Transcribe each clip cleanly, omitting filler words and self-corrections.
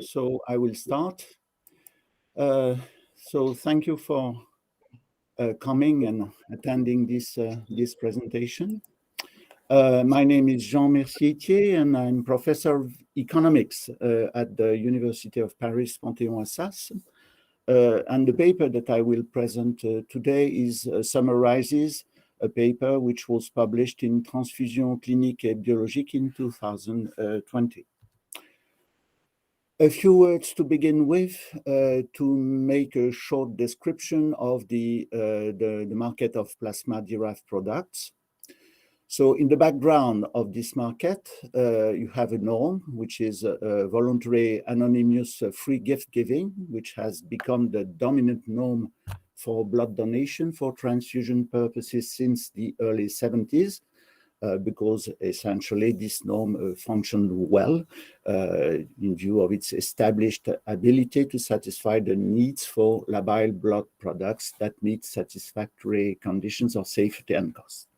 So I will start. So thank you for coming and attending this presentation. My name is Jean Mercier, Ythier, and I'm professor of economics at the University of Paris Panthéon-Assas. And the paper that I will present today summarizes a paper which was published in Transfusion Clinique et Biologique in 2020. A few words to begin with, to make a short description of the market of plasma-derived products. So in the background of this market, you have a norm, which is voluntary anonymous free gift giving, which has become the dominant norm for blood donation for transfusion purposes since the early 70s. Because essentially this norm functioned well in view of its established ability to satisfy the needs for labile blood products that meet satisfactory conditions of safety and cost.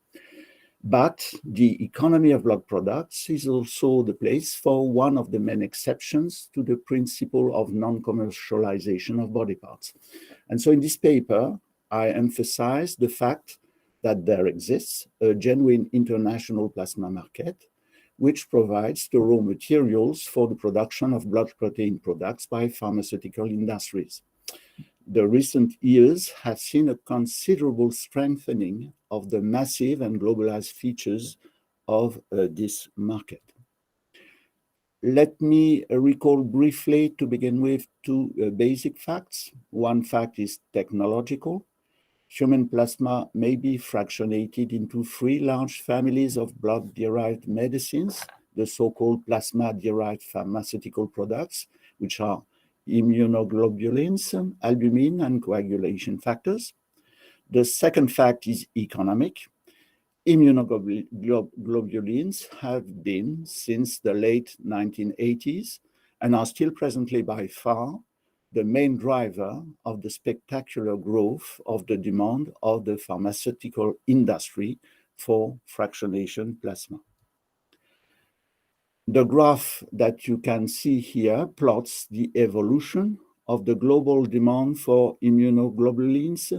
But the economy of blood products is also the place for one of the main exceptions to the principle of non-commercialization of body parts. And so in this paper, I emphasize the fact that there exists a genuine international plasma market, which provides the raw materials for the production of blood protein products by pharmaceutical industries. The recent years have seen a considerable strengthening of the massive and globalized features of this market. Let me recall briefly, to begin with, two basic facts. One fact is technological. Human plasma may be fractionated into three large families of blood-derived medicines, the so-called plasma-derived pharmaceutical products, which are immunoglobulins, albumin, and coagulation factors. The second fact is economic. Immunoglobulins have been, since the late 1980s, and are still presently by far, the main driver of the spectacular growth of the demand of the pharmaceutical industry for fractionation plasma. The graph that you can see here plots the evolution of the global demand for immunoglobulins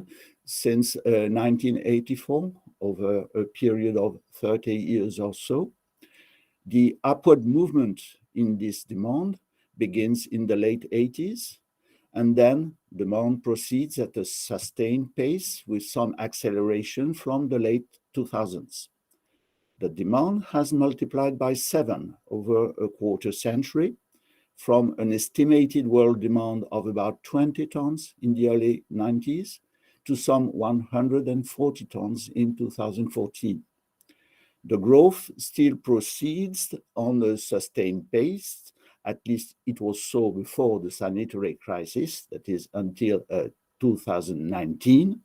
since 1984, over a period of 30 years or so. The upward movement in this demand begins in the late 80s, and then demand proceeds at a sustained pace with some acceleration from the late 2000s. The demand has multiplied by 7 over a quarter century, from an estimated world demand of about 20 tons in the early 90s to some 140 tons in 2014. The growth still proceeds on a sustained pace. At least it was so before the sanitary crisis, that is until 2019.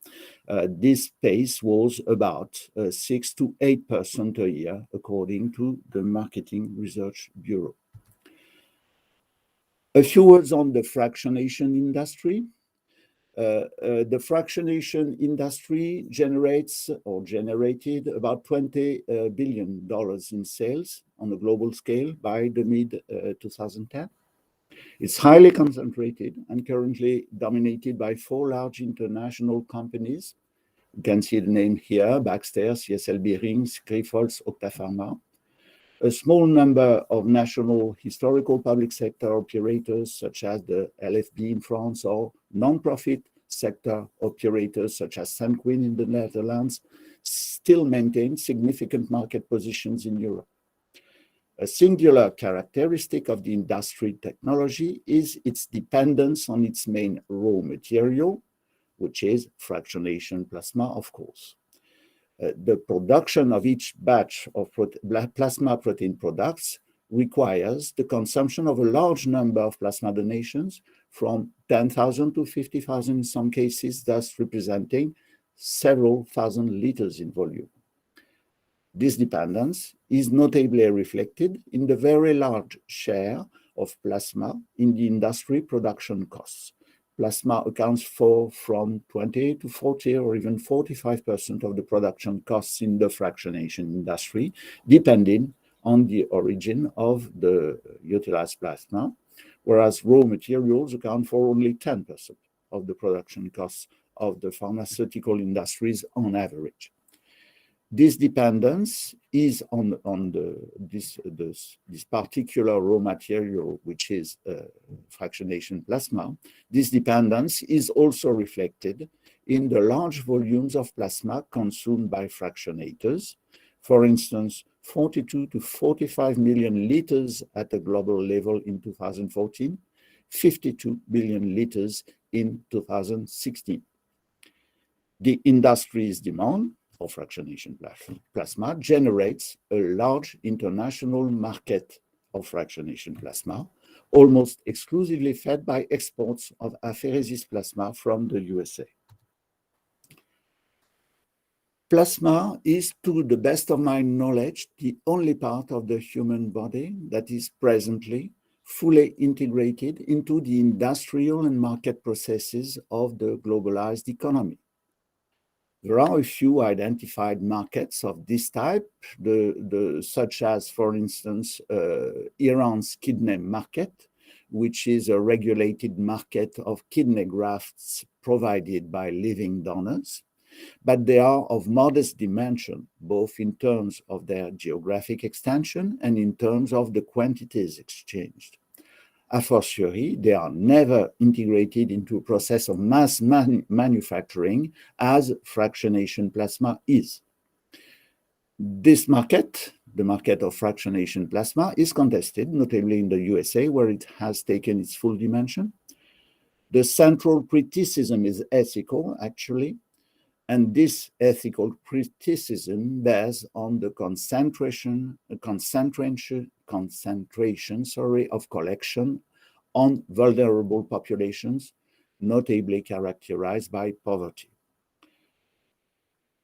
This pace was about 6 to 8% a year, according to the Marketing Research Bureau. A few words on the fractionation industry. The fractionation industry generated about $20 billion in sales on a global scale by the mid-2010. It's highly concentrated and currently dominated by 4 large international companies. You can see the name here: Baxter, CSL Behring, Grifols, Octapharma. A small number of national historical public sector operators, such as the LFB in France, or non-profit sector operators, such as Sanquin in the Netherlands, still maintain significant market positions in Europe. A singular characteristic of the industry technology is its dependence on its main raw material, which is fractionation plasma, of course. The production of each batch of plasma protein products requires the consumption of a large number of plasma donations, from 10,000 to 50,000 in some cases, thus representing several thousand liters in volume. This dependence is notably reflected in the very large share of plasma in the industry production costs. Plasma accounts for from 20 to 40 or even 45% of the production costs in the fractionation industry, depending on the origin of the utilized plasma, whereas raw materials account for only 10% of the production costs of the pharmaceutical industries on average. This dependence is on this particular raw material, which is fractionation plasma. This dependence is also reflected in the large volumes of plasma consumed by fractionators. For instance, 42 to 45 million liters at a global level in 2014, 52 billion liters in 2016. The industry's demand for fractionation plasma generates a large international market of fractionation plasma, almost exclusively fed by exports of apheresis plasma from the USA. Plasma is, to the best of my knowledge, the only part of the human body that is presently fully integrated into the industrial and market processes of the globalized economy. There are a few identified markets of this type, such as, for instance, Iran's kidney market, which is a regulated market of kidney grafts provided by living donors, but they are of modest dimension, both in terms of their geographic extension and in terms of the quantities exchanged. A fortiori, they are never integrated into a process of mass manufacturing as fractionation plasma is. This market, the market of fractionation plasma, is contested, notably in the USA, where it has taken its full dimension. The central criticism is ethical, actually, and this ethical criticism bears on the concentration of collection on vulnerable populations, notably characterized by poverty.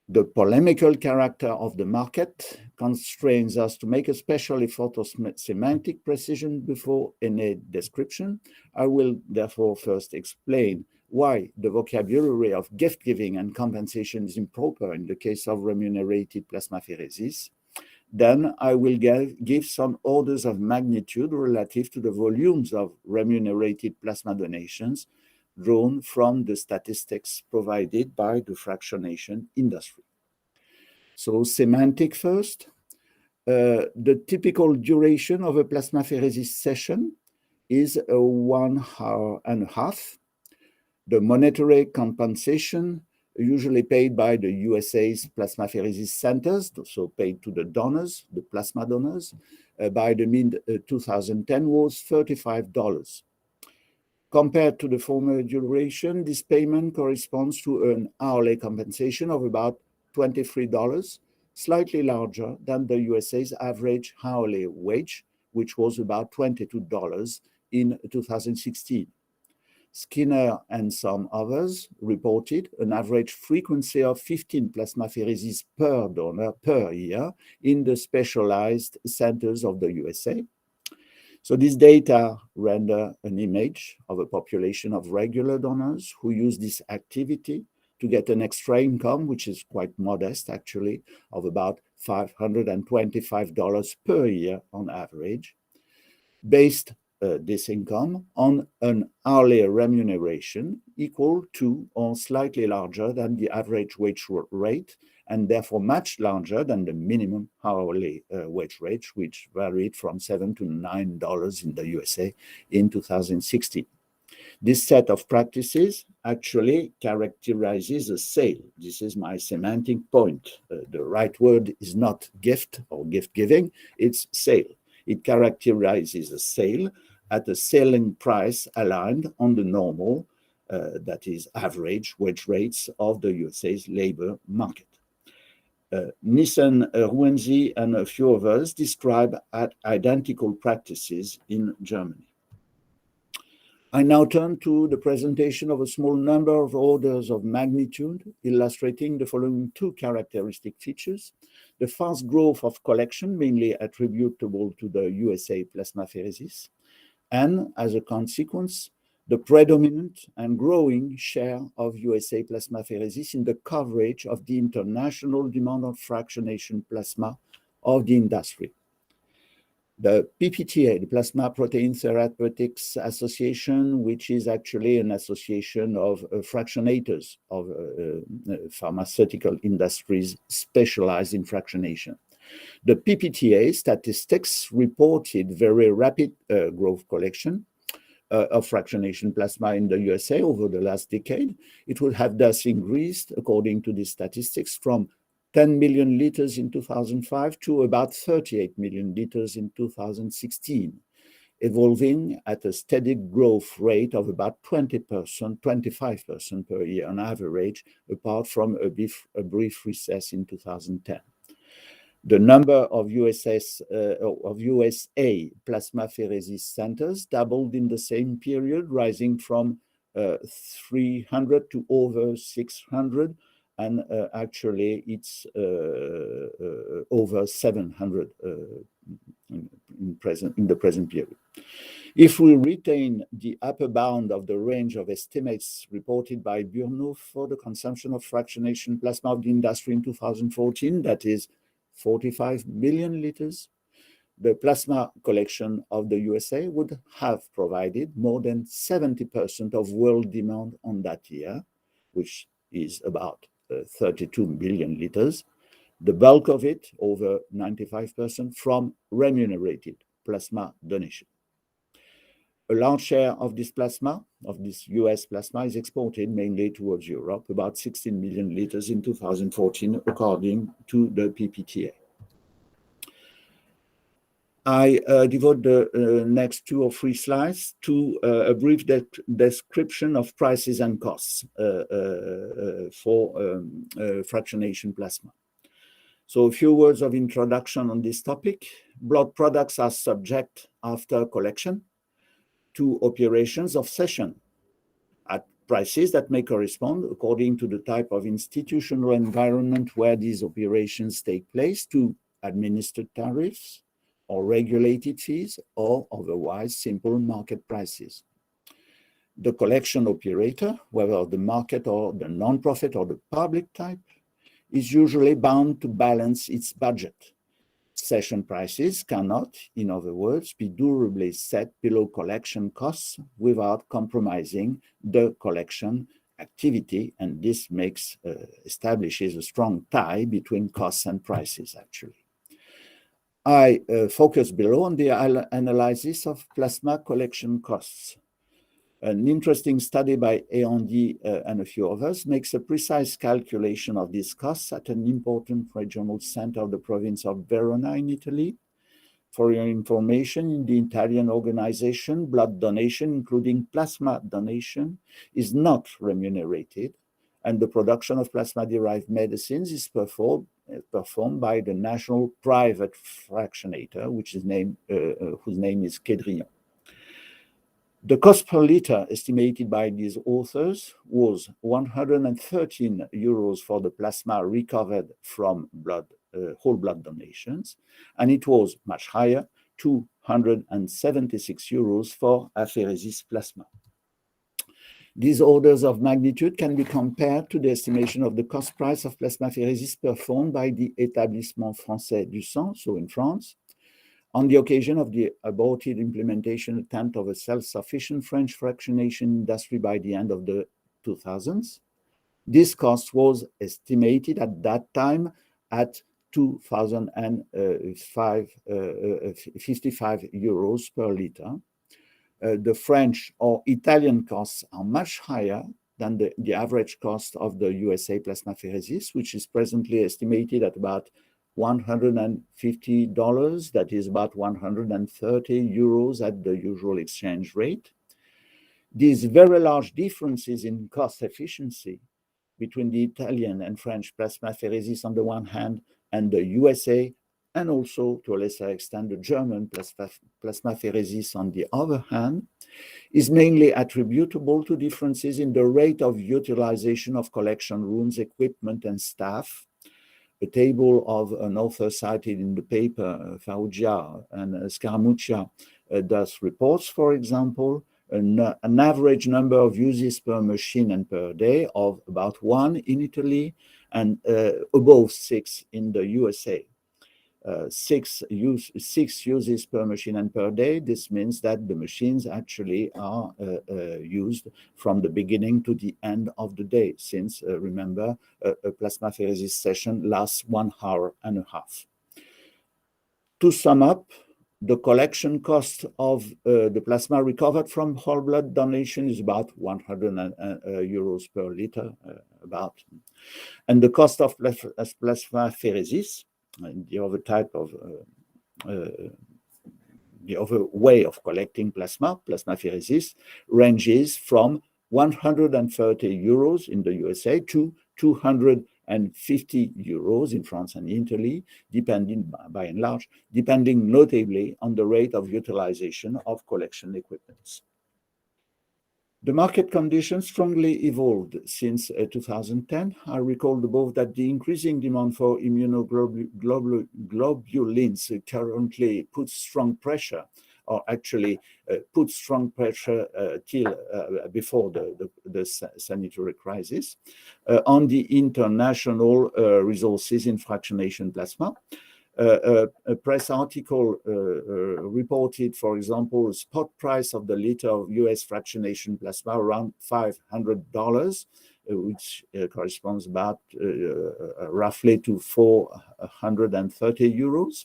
The polemical character of the market constrains us to make a special effort of semantic precision before any description. I will therefore first explain why the vocabulary of gift-giving and compensation is improper in the case of remunerated plasmapheresis. Then I will give some orders of magnitude relative to the volumes of remunerated plasma donations drawn from the statistics provided by the fractionation industry. So semantic first. The typical duration of a plasmapheresis session is 1 hour and a half. The monetary compensation usually paid by the USA's plasmapheresis centers, so paid to the donors, the plasma donors, by the mid-2010 was $35. Compared to the former duration, this payment corresponds to an hourly compensation of about $23, slightly larger than the USA's average hourly wage, which was about $22 in 2016. Skinner and some others reported an average frequency of 15 plasmapheresis per donor per year in the specialized centers of the USA. So these data render an image of a population of regular donors who use this activity to get an extra income, which is quite modest actually, of about $525 per year on average, based this income on an hourly remuneration equal to or slightly larger than the average wage rate, and therefore much larger than the minimum hourly wage rate, which varied from $7 to $9 in the USA in 2016. This set of practices actually characterizes a sale. This is my semantic point. The right word is not gift or gift giving, it's sale. It characterizes a sale at a selling price aligned on the normal, that is average wage rates of the USA's labor market. Nissen, Ruenzi, and a few others describe identical practices in Germany. I now turn to the presentation of a small number of orders of magnitude, illustrating the following two characteristic features: the fast growth of collection, mainly attributable to the USA plasmapheresis, and as a consequence, the predominant and growing share of USA plasmapheresis in the coverage of the international demand of fractionation plasma of the industry. The PPTA, the Plasma Protein Therapeutics Association, which is actually an association of fractionators of pharmaceutical industries specialized in fractionation. The PPTA statistics reported very rapid growth collection of fractionation plasma in the USA over the last decade. It would have thus increased, according to these statistics, from 10 million liters in 2005 to about 38 million liters in 2016, evolving at a steady growth rate of about 20%, 25% per year on average, apart from a brief recess in 2010. The number of USA plasmapheresis centers doubled in the same period, rising from 300 to over 600, and actually it's over 700 in the present period. If we retain the upper bound of the range of estimates reported by Burnouf for the consumption of fractionation plasma of the industry in 2014, that is 45 million liters, the plasma collection of the USA would have provided more than 70% of world demand on that year, which is about 32 million liters, the bulk of it, over 95%, from remunerated plasma donation. A large share of this plasma, of this US plasma, is exported mainly towards Europe, about 16 million liters in 2014, according to the PPTA. I devote the next 2 or 3 slides to a brief description of prices and costs for fractionation plasma. So a few words of introduction on this topic. Blood products are subject, after collection, to operations of cession at prices that may correspond, according to the type of institutional environment where these operations take place, to administered tariffs or regulated fees, or otherwise simple market prices. The collection operator, whether the market or the non-profit or the public type, is usually bound to balance its budget. Cession prices cannot, in other words, be durably set below collection costs without compromising the collection activity, and this establishes a strong tie between costs and prices, actually. I focus below on the analysis of plasma collection costs. An interesting study by Eandi and a few others makes a precise calculation of these costs at an important regional center of the province of Verona in Italy. For your information, in the Italian organization, blood donation, including plasma donation, is not remunerated, and the production of plasma-derived medicines is performed by the national private fractionator, whose name is Kedrion. The cost per liter estimated by these authors was 113 euros for the plasma recovered from whole blood donations, and it was much higher, 276 euros for apheresis plasma. These orders of magnitude can be compared to the estimation of the cost price of plasmapheresis performed by the Établissement Français du Sang, so in France, on the occasion of the aborted implementation attempt of a self-sufficient French fractionation industry by the end of the 2000s. This cost was estimated at that time at 2,055 euros per liter. The French or Italian costs are much higher than the average cost of the USA plasmapheresis, which is presently estimated at about $150, that is about 130 euros at the usual exchange rate. These very large differences in cost efficiency between the Italian and French plasmapheresis on the one hand and the USA, and also to a lesser extent the German plasmapheresis on the other hand, is mainly attributable to differences in the rate of utilization of collection rooms, equipment, and staff. A table of an author cited in the paper, Farrugia and Scaramuccia, thus reports, for example, an average number of uses per machine and per day of about 1 in Italy and above 6 in the USA. six uses per machine and per day. This means that the machines actually are used from the beginning to the end of the day, since, remember, a plasmapheresis session lasts 1.5 hours. To sum up, the collection cost of the plasma recovered from whole blood donation is about 100 euros per liter, about. And the cost of plasmapheresis, the other type of the other way of collecting plasmapheresis, ranges from 130 euros in the USA to 250 euros in France and Italy, depending by and large, depending notably on the rate of utilization of collection equipments. The market conditions strongly evolved since 2010. I recalled above that the increasing demand for immunoglobulins currently puts strong pressure, or actually put strong pressure till before the sanitary crisis, on the international resources in fractionation plasma. A press article reported, for example, a spot price of the liter of US fractionation plasma around $500, which corresponds about roughly to 430 euros.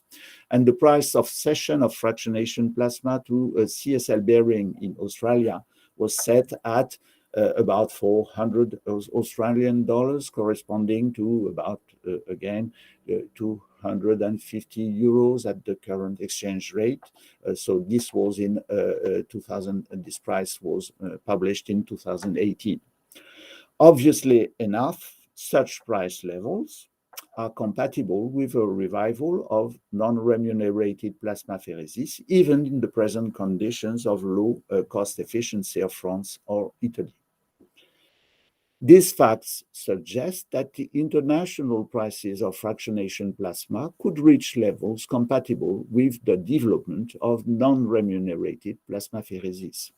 And the price of session of fractionation plasma to CSL Behring in Australia was set at about 400 Australian dollars, corresponding to about, again, 250 euros at the current exchange rate. So this was in 2000, this price was published in 2018. Obviously enough, such price levels are compatible with a revival of non-remunerated plasmapheresis, even in the present conditions of low cost efficiency of France or Italy. These facts suggest that the international prices of fractionation plasma could reach levels compatible with the development of non-remunerated plasmapheresis.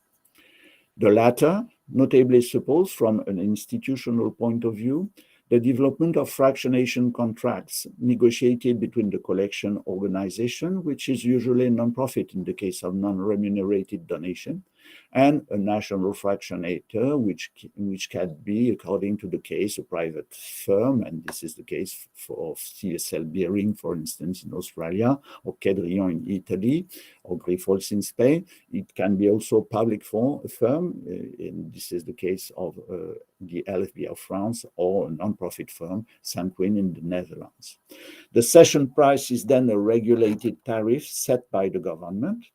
The latter notably suppose, from an institutional point of view, the development of fractionation contracts negotiated between the collection organization, which is usually a non-profit in the case of non-remunerated donation, and a national fractionator, which can be, according to the case, a private firm, and this is the case for CSL Behring, for instance, in Australia, or Kedrion in Italy, or Grifols in Spain. It can be also a public firm, and this is the case of the LFB of France, or a non-profit firm, Sanquin in the Netherlands. The session price is then a regulated tariff set by the government.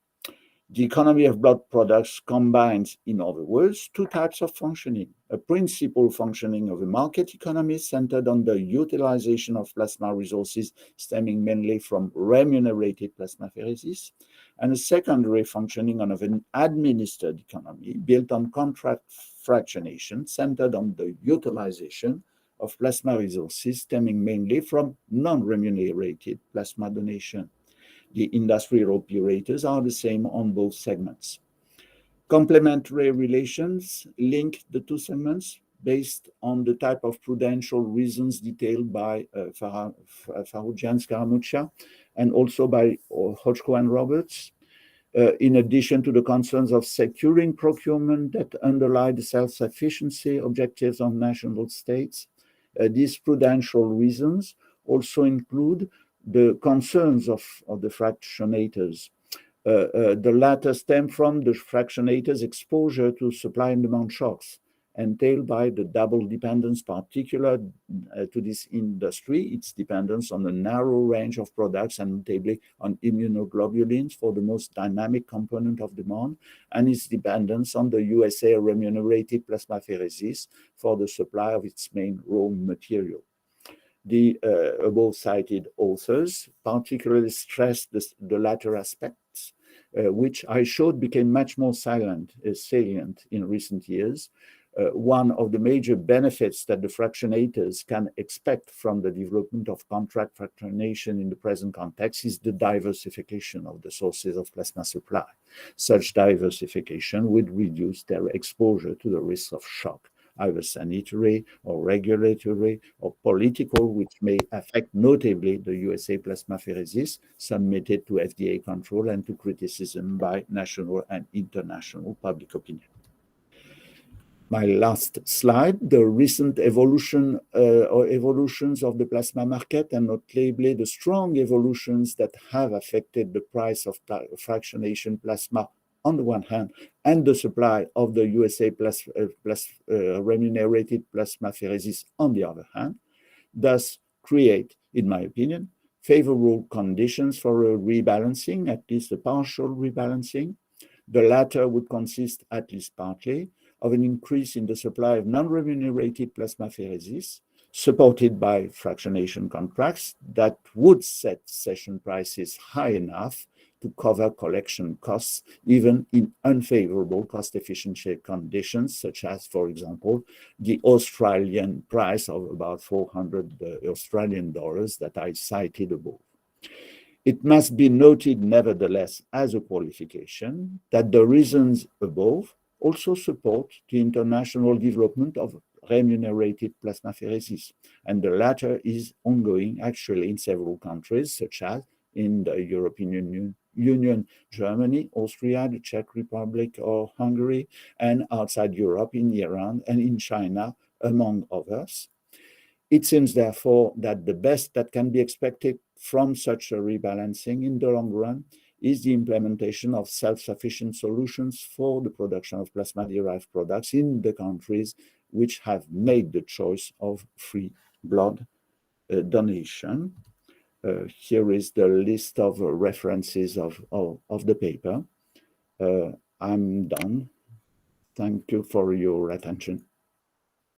The economy of blood products combines, in other words, two types of functioning: a principal functioning of a market economy centered on the utilization of plasma resources stemming mainly from remunerated plasmapheresis, and a secondary functioning of an administered economy built on contract fractionation centered on the utilization of plasma resources stemming mainly from non-remunerated plasma donation. The industrial operators are the same on both segments. Complementary relations link the two segments based on the type of prudential reasons detailed by Faroujian Scaramuccia and also by Hodgko and Roberts. In addition to the concerns of securing procurement that underlie the self-sufficiency objectives of national states, these prudential reasons also include the concerns of the fractionators. The latter stem from the fractionators' exposure to supply and demand shocks entailed by the double dependence particular to this industry, its dependence on a narrow range of products and notably on immunoglobulins for the most dynamic component of demand, and its dependence on the USA remunerated plasmapheresis for the supply of its main raw material. The above cited authors particularly stressed the latter aspects, which I showed became much more salient in recent years. One of the major benefits that the fractionators can expect from the development of contract fractionation in the present context is the diversification of the sources of plasma supply. Such diversification would reduce their exposure to the risk of shock either sanitary or regulatory or political, which may affect notably the USA plasmapheresis submitted to FDA control and to criticism by national and international public opinion. My last slide, the recent evolution or evolutions of the plasma market, and notably the strong evolutions that have affected the price of fractionation plasma on the one hand, and the supply of the USA remunerated plasmapheresis on the other hand, thus create, in my opinion, favorable conditions for a rebalancing, at least a partial rebalancing. The latter would consist, at least partly, of an increase in the supply of non-remunerated plasmapheresis, supported by fractionation contracts that would set session prices high enough to cover collection costs, even in unfavorable cost efficiency conditions, such as, for example, the Australian price of about 400 Australian dollars that I cited above. It must be noted, nevertheless, as a qualification, that the reasons above also support the international development of remunerated plasmapheresis, and the latter is ongoing actually in several countries, such as in the European Union, Germany, Austria, the Czech Republic, or Hungary, and outside Europe in Iran and in China, among others. It seems, therefore, that the best that can be expected from such a rebalancing in the long run is the implementation of self-sufficient solutions for the production of plasma-derived products in the countries which have made the choice of free blood donation. Here is the list of references of the paper. I'm done. Thank you for your attention.